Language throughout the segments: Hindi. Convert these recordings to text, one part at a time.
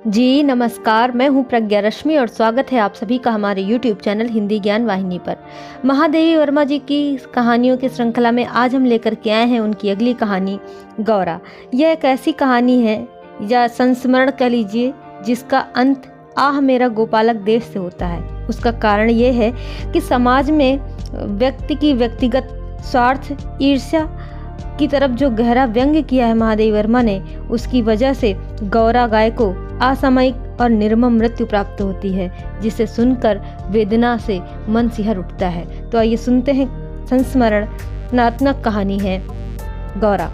जी नमस्कार, मैं हूँ प्रज्ञा रश्मि और स्वागत है आप सभी का हमारे YouTube चैनल हिंदी ज्ञान वाहिनी पर। महादेवी वर्मा जी की कहानियों की श्रृंखला में आज हम लेकर के आए हैं उनकी अगली कहानी गौरा। यह एक ऐसी कहानी है या संस्मरण कह लीजिए जिसका अंत आह मेरा गोपालक देश से होता है। उसका कारण ये है कि समाज में व्यक्ति की व्यक्तिगत स्वार्थ, ईर्ष्या की तरफ जो गहरा व्यंग्य किया है महादेवी वर्मा ने, उसकी वजह से गौरा गाय को असामयिक और निर्मम मृत्यु प्राप्त होती है, जिसे सुनकर वेदना से मन सिहर उठता है। तो आइए सुनते हैं संस्मरणात्मक कहानी है गौरा।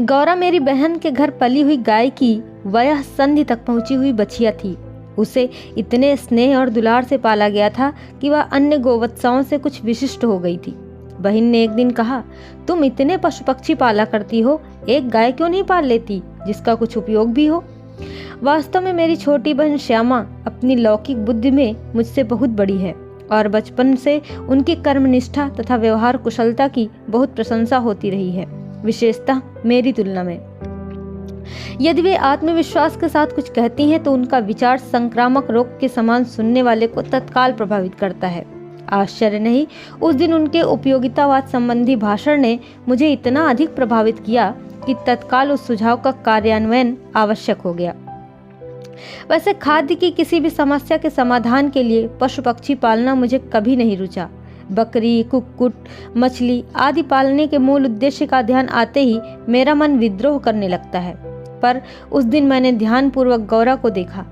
गौरा मेरी बहन के घर पली हुई गाय की वयः संधि तक पहुंची हुई बछिया थी। उसे इतने स्नेह और दुलार से पाला गया था कि वह अन्य गोवत्साओं से कुछ विशिष्ट हो गई थी। बहन ने एक दिन कहा, तुम इतने पशु पक्षी पाला करती हो, एक गाय क्यों नहीं पाल लेती जिसका कुछ उपयोग भी हो। वास्तव में मेरी छोटी बहन श्यामा अपनी लौकिक बुद्धि में मुझसे बहुत बड़ी है और बचपन से उनकी कर्मनिष्ठा तथा व्यवहार कुशलता की बहुत प्रशंसा होती रही है, विशेषतः मेरी तुलना में। यदि वे आत्मविश्वास के साथ कुछ कहती हैं तो उनका विचार संक्रामक रोग के समान सुनने वाले को तत्काल प्रभावित करता है। आश्चर्य नहीं, उस दिन उनके उपयोगितावाद संबंधी भाषण ने मुझे इतना अधिक प्रभावित किया कि तत्काल उस सुझाव का कार्यान्वयन आवश्यक हो गया। वैसे खाद्य की किसी भी समस्या के समाधान के लिए पशु पक्षी पालना मुझे कभी नहीं रुचा। बकरी, कुक्कुट, मछली आदि पालने के मूल उद्देश्य का ध्यान आते ही मेरा मन विद्रोह करने लगता है। पर उस दिन मैंने ध्यानपूर्वक गौरा को देखा।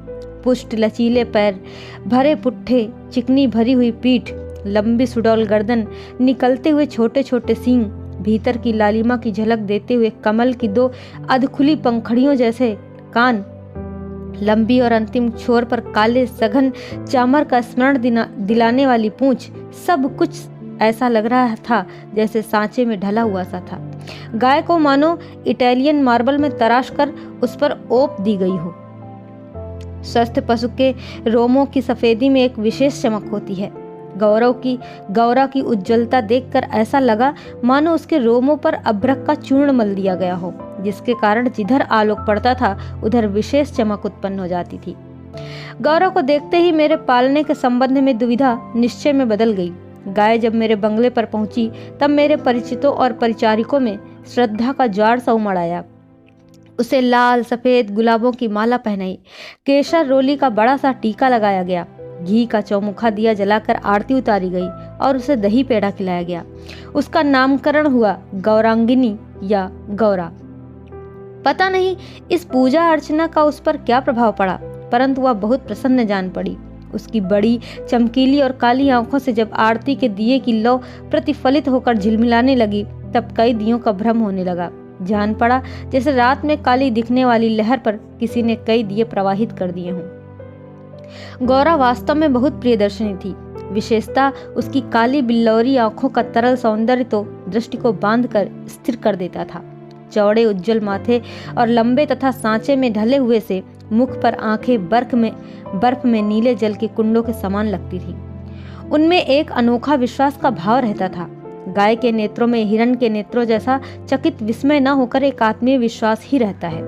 पुष्ट लचीले पैर, भरे पुट्ठे, चिकनी भरी हुई पीठ, लंबी सुडौल गर्दन, निकलते हुए छोटे छोटे सींग, भीतर की लालिमा की झलक देते हुए कमल की दो अधखुली पंखड़ियों जैसे कान, लंबी और अंतिम छोर पर काले सघन चामर का स्मरण दिलाने वाली पूंछ, सब कुछ ऐसा लग रहा था जैसे सांचे में ढला हुआ सा था। गाय को मानो इटालियन मार्बल में तराश कर उस पर ओप दी गई हो। स्वस्थ पशु के रोमों की सफेदी में एक विशेष चमक होती है। गौरा की उज्ज्वलता देखकर ऐसा लगा मानो उसके रोमों पर अभ्रक का चूर्ण मल दिया गया हो, जिसके कारण जिधर आलोक पड़ता था उधर विशेष चमक उत्पन्न हो जाती थी। गौरा को देखते ही मेरे पालने के संबंध में दुविधा निश्चय में बदल गई। गाय जब मेरे बंगले पर पहुंची तब मेरे परिचितों और परिचारिकों में श्रद्धा का ज्वार सा उमड़ आया। उसे लाल सफेद गुलाबों की माला पहनाई, केसर रोली का बड़ा सा टीका लगाया गया, घी का चौमुखा दिया जलाकर आरती उतारी गई और उसे दही पेड़ा खिलाया गया। उसका नामकरण हुआ गौरांगिनी या गौरा। पता नहीं इस पूजा अर्चना का उस पर क्या प्रभाव पड़ा, परंतु वह बहुत प्रसन्न जान पड़ी। उसकी बड़ी चमकीली और काली आंखों से जब आरती के दिए की लौ प्रतिफलित होकर झिलमिलाने लगी तब कई दियों का भ्रम होने लगा। जान पड़ा जैसे रात में काली दिखने वाली लहर पर किसी ने कई दिए प्रवाहित कर दिए हों। गौरा वास्तव में बहुत प्रियदर्शनी थी। विशेषता उसकी काली बिल्लौरी आंखों का तरल सौंदर्य तो दृष्टि को बांधकर स्थिर कर देता था। चौड़े उज्जवल माथे और लंबे तथा सांचे में ढले हुए से मुख पर आंखें बर्फ में नीले जल के कुंडों के समान लगती थी। उनमें एक अनोखा विश्वास का भाव रहता था। गाय के नेत्रों में हिरण के नेत्रों जैसा चकित विस्मय न होकर एक आत्मीय विश्वास ही रहता है।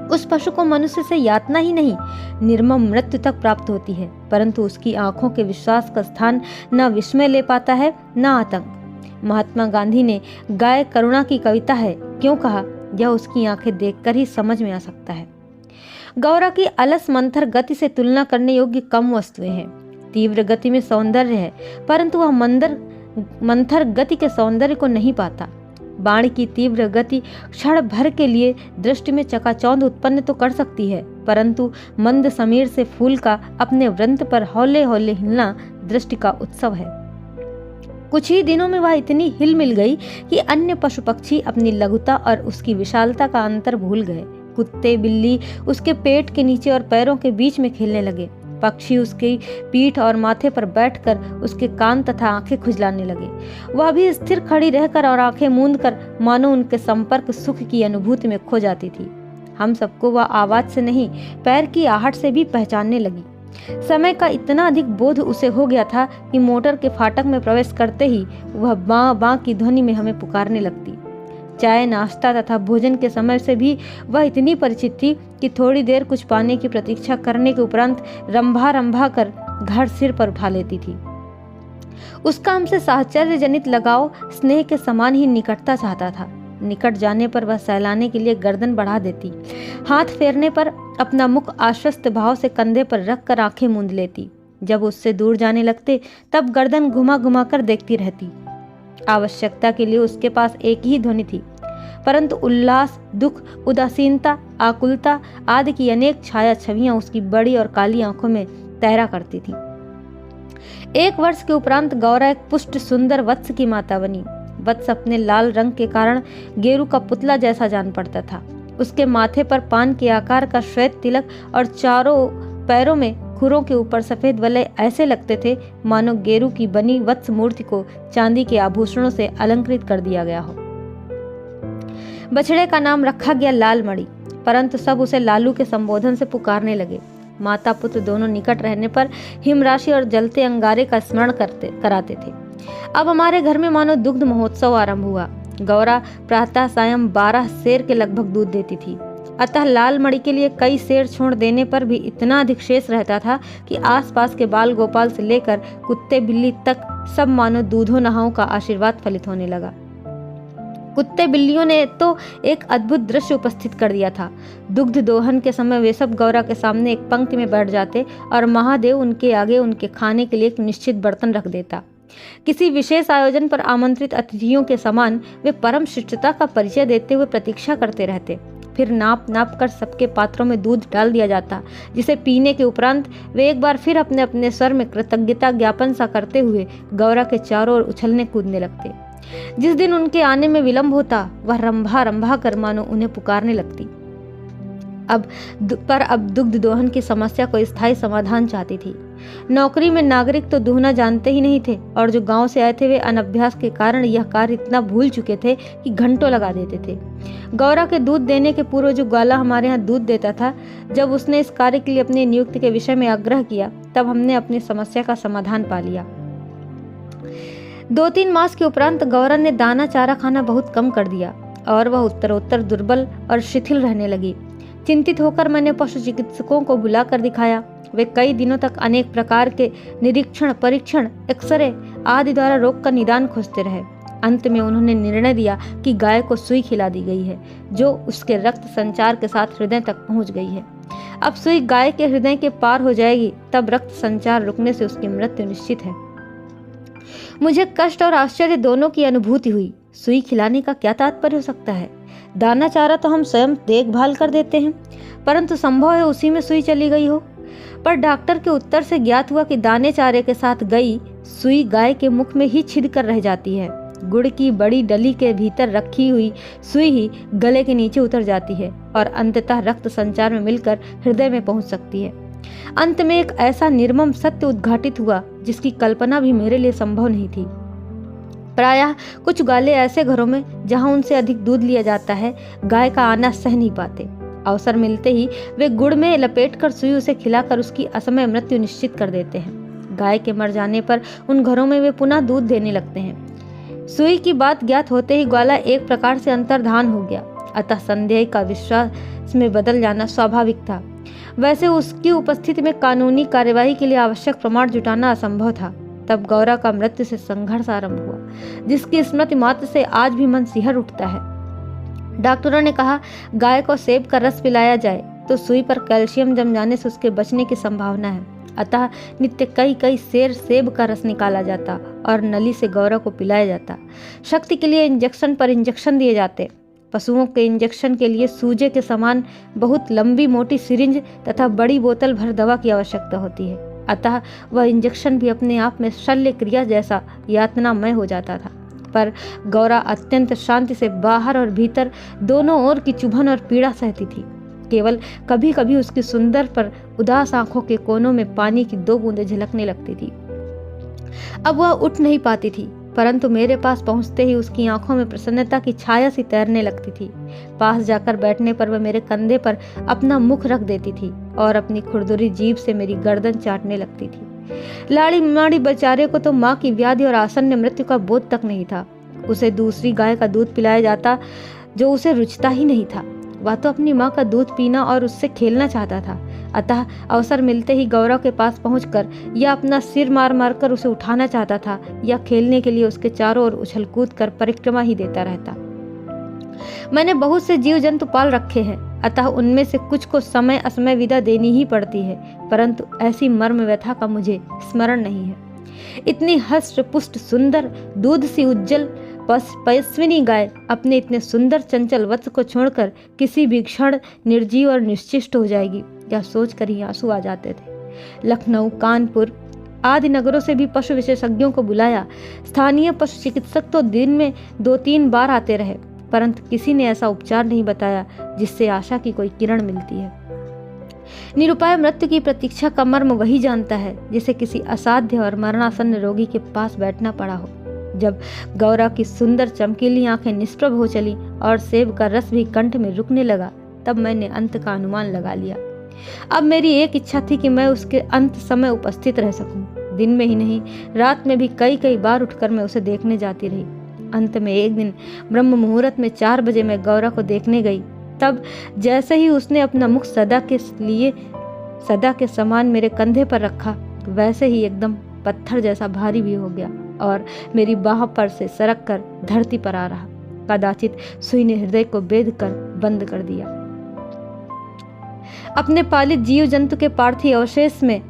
उस पशु को मनुष्य से यातना ही नहीं, निर्मम मृत्यु तक प्राप्त होती है, परंतु उसकी आंखों के विश्वास का स्थान न विस्मय ले पाता है न आतंक। महात्मा गांधी ने गाय करुणा की कविता है क्यों कहा, यह उसकी आंखें देखकर ही समझ में आ सकता है। गौरा की अलस मंथर गति से तुलना करने योग्य कम वस्तुएं हैं। तीव्र गति में सौंदर्य है, परंतु वह मंथर गति के सौंदर्य को नहीं पाता। बाण की तीव्र गति क्षण भर के लिए दृष्टि में चकाचौंध उत्पन्न तो कर सकती है, परंतु मंद समीर से फूल का अपने वृंत पर हौले हौले हिलना दृष्टि का उत्सव है। कुछ ही दिनों में वह इतनी हिल मिल गई कि अन्य पशु पक्षी अपनी लघुता और उसकी विशालता का अंतर भूल गए। कुत्ते बिल्ली उसके पेट के नीचे और पैरों के बीच में खेलने लगे। पक्षी उसकी पीठ और माथे पर बैठकर उसके कान तथा आंखें खुजलाने लगे। वह भी स्थिर खड़ी रहकर और आंखें मूंद कर मानो उनके संपर्क सुख की अनुभूति में खो जाती थी। हम सबको वह आवाज से नहीं, पैर की आहट से भी पहचानने लगी। समय का इतना अधिक बोध उसे हो गया था कि मोटर के फाटक में प्रवेश करते ही वह बां बां की ध्वनि में हमें पुकारने लगती। चाय, नाश्ता तथा भोजन के समय से भी वह इतनी परिचित थी कि थोड़ी देर कुछ पाने की प्रतीक्षा करने के उपरांत रंभा रंभा कर घर सिर पर उठा लेती थी। उसका हमसे साहचर्य जनित लगाव स्नेह के समान ही निकटता चाहता था। निकट जाने पर वह सहलाने के लिए गर्दन बढ़ा देती, हाथ फेरने पर अपना मुख आश्वस्त भाव से कंधे पर रख कर आंखें मूंद लेती। जब उससे दूर जाने लगते तब गर्दन घुमा घुमा कर देखती रहती। आवश्यकता के लिए उसके पास एक ही ध्वनि थी, परंतु उल्लास, दुख, उदासीनता, आकुलता आदि की अनेक छाया छवियां उसकी बड़ी और काली आंखों में तैरा करती थी। 1 वर्ष के उपरांत गौरा एक पुष्ट सुंदर वत्स की माता बनी। वत्स अपने लाल रंग के कारण गेरू का पुतला जैसा जान पड़ता था। उसके माथे पर पान के आकार का श्वेत तिलक और चारों पैरों में खुरों के ऊपर सफेद वलय ऐसे लगते थे मानो गेरू की बनी वत्स मूर्ति को चांदी के आभूषणों से अलंकृत कर दिया गया हो। बछड़े का नाम रखा गया लाल मणि, परंतु सब उसे लालू के संबोधन से पुकारने लगे। माता पुत्र दोनों निकट रहने पर हिमराशि और जलते अंगारे का स्मरण कराते थे। अब हमारे घर में मानो दुग्ध महोत्सव आरंभ हुआ। गौरा प्रातः सायं 12 सेर के लगभग दूध देती थी, अतः लाल मणि के लिए कई सेर छोड़ देने पर भी इतना अधिक शेष रहता था कि आसपास के बाल गोपाल से लेकर कुत्ते बिल्ली तक सब मानो दूधों नहाओं का आशीर्वाद फलित होने लगा। कुत्ते बिल्लियों ने तो एक अद्भुत दृश्य उपस्थित कर दिया था। दुग्ध दोहन के समय वे सब गौरा के सामने एक पंक्ति में बैठ जाते और महादेव उनके आगे उनके खाने के लिए एक निश्चित बर्तन रख देता। किसी विशेष आयोजन पर आमंत्रित अतिथियों के समान वे परम शिष्टता का परिचय देते हुए प्रतीक्षा करते रहते। फिर नाप नाप कर सबके पात्रों में दूध डाल दिया जाता, जिसे पीने के उपरांत वे एक बार फिर अपने अपने स्वर में कृतज्ञता ज्ञापन सा करते हुए गौरा के चारों ओर उछलने कूदने लगते। जिस दिन उनके आने में विलंब होता वह रंभा रंभा कर मानो उन्हें पुकारने लगती। अब दुग्ध दोहन की समस्या को स्थायी समाधान चाहती थी। नौकरी में नागरिक तो दूहना जानते ही नहीं थे और जो गांव से आए थे वे अनभ्यास के कारण यह कार्य इतना भूल चुके थे कि घंटों लगा देते थे। गौरा के दूध देने के पूर्व जो ग्वाला हमारे यहाँ दूध देता था, जब उसने इस कार्य के लिए अपनी नियुक्ति के विषय में आग्रह किया तब हमने अपनी समस्या का समाधान पा लिया। 2-3 मास के उपरांत गौरा ने दाना चारा खाना बहुत कम कर दिया और वह उत्तरोत्तर दुर्बल और शिथिल रहने लगी। चिंतित होकर मैंने पशु चिकित्सकों को बुलाकर दिखाया। वे कई दिनों तक अनेक प्रकार के निरीक्षण, परीक्षण, एक्सरे आदि द्वारा रोग का निदान खोजते रहे। अंत में उन्होंने निर्णय दिया कि गाय को सुई खिला दी गई है, जो उसके रक्त संचार के साथ हृदय तक पहुंच गई है। अब सुई गाय के हृदय के पार हो जाएगी, तब रक्त संचार रुकने से उसकी मृत्यु निश्चित है। मुझे कष्ट और आश्चर्य दोनों की अनुभूति हुई। सुई खिलाने का क्या तात्पर्य हो सकता है? दाना चारा तो हम स्वयं देखभाल कर देते हैं, परंतु संभव है उसी में सुई चली गई हो। पर डॉक्टर के उत्तर से ज्ञात हुआ कि दाने चारे के साथ गई सुई गाय के मुख में ही छिद कर रह जाती है। गुड़ की बड़ी डली के भीतर रखी हुई सुई ही गले के नीचे उतर जाती है और अंततः रक्त संचार में मिलकर हृदय में पहुंच सकती है। अंत में एक ऐसा निर्मम सत्य उद्घाटित हुआ जिसकी कल्पना भी मेरे लिए संभव नहीं थी। प्रायः कुछ ग्वाले ऐसे घरों में जहां उनसे अधिक दूध लिया जाता है, गाय का आना सह नहीं पाते। अवसर मिलते ही वे गुड़ में लपेटकर सुई उसे खिलाकर उसकी असमय मृत्यु निश्चित कर देते हैं। गाय के मर जाने पर उन घरों में वे पुनः दूध देने लगते हैं। सुई की बात ज्ञात होते ही ग्वाला एक प्रकार से अंतर्धान हो गया, अतः संदेह का विश्वास में बदल जाना स्वाभाविक था। वैसे उसकी उपस्थिति में कानूनी कार्यवाही के लिए आवश्यक प्रमाण जुटाना असंभव था। तब गौरा का मृत्यु से संघर्ष आरंभ हुआ, जिसकी स्मृति मात्र से आज भी मन सिहर उठता है। डॉक्टरों ने कहा गाय को सेब का रस पिलाया जाए तो सुई पर कैल्शियम जम जाने से उसके बचने की संभावना है। अतः नित्य कई सेर सेब का रस निकाला जाता और नली से गौरा को पिलाया जाता। शक्ति के लिए इंजेक्शन पर इंजेक्शन दिए जाते। पशुओं के इंजेक्शन के लिए सूजे के समान बहुत लंबी मोटी सिरिंज तथा बड़ी बोतल भर दवा की आवश्यकता होती है। अतः वह इंजेक्शन भी अपने आप में शल्य क्रिया जैसा यातनामय हो जाता था। पर गौरा अत्यंत शांति से बाहर और भीतर दोनों ओर की चुभन और पीड़ा सहती थी। केवल कभी कभी उसकी सुंदर पर उदास आंखों के कोनों में पानी की 2 बूंदें झलकने लगती थी। अब वह उठ नहीं पाती थी, परंतु मेरे पास पहुंचते ही उसकी आंखों में प्रसन्नता की छाया सी तैरने लगती थी। पास जाकर बैठने पर वह मेरे कंधे पर अपना मुख रख देती थी और अपनी खुरदुरी जीभ से मेरी गर्दन चाटने लगती थी। लाड़ी माड़ी बेचारे को तो माँ की व्याधि और आसन्न मृत्यु का बोध तक नहीं था। उसे दूसरी गाय का दूध पिलाया जाता जो उसे रुचता ही नहीं था। वह तो अपनी माँ का दूध पीना और उससे खेलना चाहता था। अतः अवसर मिलते ही गौरव के पास पहुंचकर या अपना सिर मार मार कर उसे उठाना चाहता था या खेलने के लिए उसके चारों ओर उछल कूद कर परिक्रमा ही देता रहता। मैंने बहुत से जीव जंतु पाल रखे हैं, अतः उनमें से कुछ को समय असमय विदा देनी ही पड़ती है, परंतु ऐसी मर्म व्यथा का मुझे स्मरण नहीं है। इतनी हष्ट पुष्ट सुंदर दूध सी उज्जवल पयस्विनी गाय अपने इतने सुंदर चंचल वत्स को छोड़कर किसी भी क्षण निर्जीव और निश्चिष्ट हो जाएगी, यह सोचकर ही आंसू आ जाते थे। लखनऊ, कानपुर आदि नगरों से भी पशु विशेषज्ञों को बुलाया। स्थानीय पशु चिकित्सक तो दिन में 2-3 बार आते रहे, परंतु किसी ने ऐसा उपचार नहीं बताया जिससे आशा की कोई किरण मिलती है। निरुपाय मृत्यु की प्रतीक्षा का मर्म वही जानता है जिसे किसी असाध्य और मरणासन्न रोगी के पास बैठना पड़ा हो। जब गौरव की सुंदर चमकीली आंखें निष्प्रभ हो चली और सेब का रस भी कंठ में रुकने लगा, तब मैंने अंत का अनुमान लगा लिया। अब मेरी एक इच्छा थी कि मैं उसके अंत समय उपस्थित रह सकूं। दिन में ही नहीं, रात में भी कई बार उठकर मैं उसे देखने जाती रही। अंत में एक दिन ब्रह्म मुहूर्त में 4 बजे मैं गौरव को देखने गई। तब जैसे ही उसने अपना मुख सदा के समान मेरे कंधे पर रखा, वैसे ही एकदम पत्थर जैसा भारी भी हो गया और मेरी बाह पर से सरक कर धरती पर आ रहा। कदाचित सुई ने हृदय को बेध कर बंद कर दिया। अपने पालित जीव जंतु के पार्थिव अवशेष में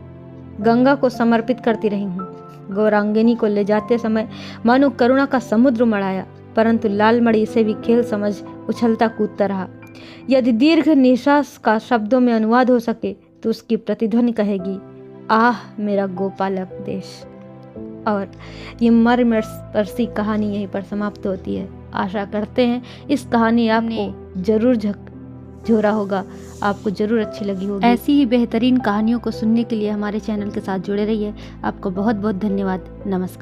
गंगा को समर्पित करती रही हूँ। गौरांगिनी को ले जाते समय मानो करुणा का समुद्र मढ़ाया, परंतु लालमणि इसे भी खेल समझ उछलता कूदता रहा। यदि दीर्घ निश्वास का शब्दों में अनुवाद हो सके तो उसकी प्रतिध्वनि कहेगी, आह मेरा गोपालक देश। और ये मर्मस्पर्शी कहानी यहीं पर समाप्त होती है। आशा करते हैं इस कहानी आपको जरूर झोरा होगा, आपको जरूर अच्छी लगी होगी। ऐसी ही बेहतरीन कहानियों को सुनने के लिए हमारे चैनल के साथ जुड़े रहिए। आपको बहुत बहुत धन्यवाद। नमस्कार।